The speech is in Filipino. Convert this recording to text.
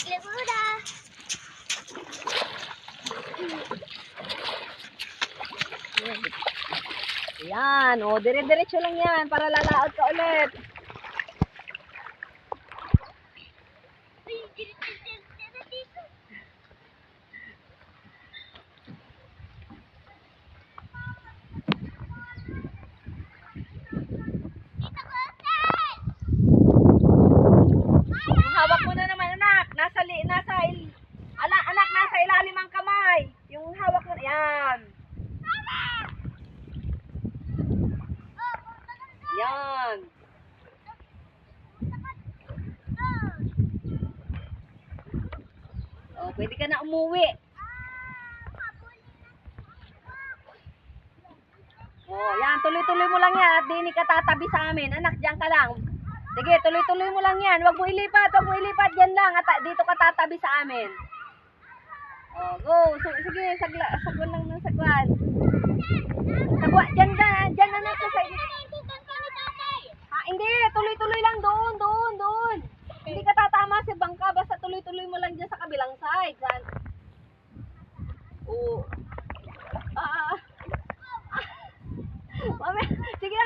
Laguna. Yan, o, dire-diretso lang yan para lalaot ka ulit. Yung hawak mo na naman, anak. Anak, nasa ilalim ang kamay. Yung hawak mo, yan. Yan. O, pwede ka na umuwi. Oh, yan, tuloy-tuloy mo lang yan at di ka tatabi sa amin. Anak, diyan ka lang. Sige, tuloy-tuloy mo lang yan. Huwag mo ilipat, yan lang at dito ka tatabi sa amin. Oh, go. So, sige, sagwan lang ng sagwan. Sagwan, diyan anak sa side. Hindi, tuloy-tuloy lang doon. Hindi ka tatama sa bangka, basta tuloy-tuloy mo lang diyan sa kabilang side.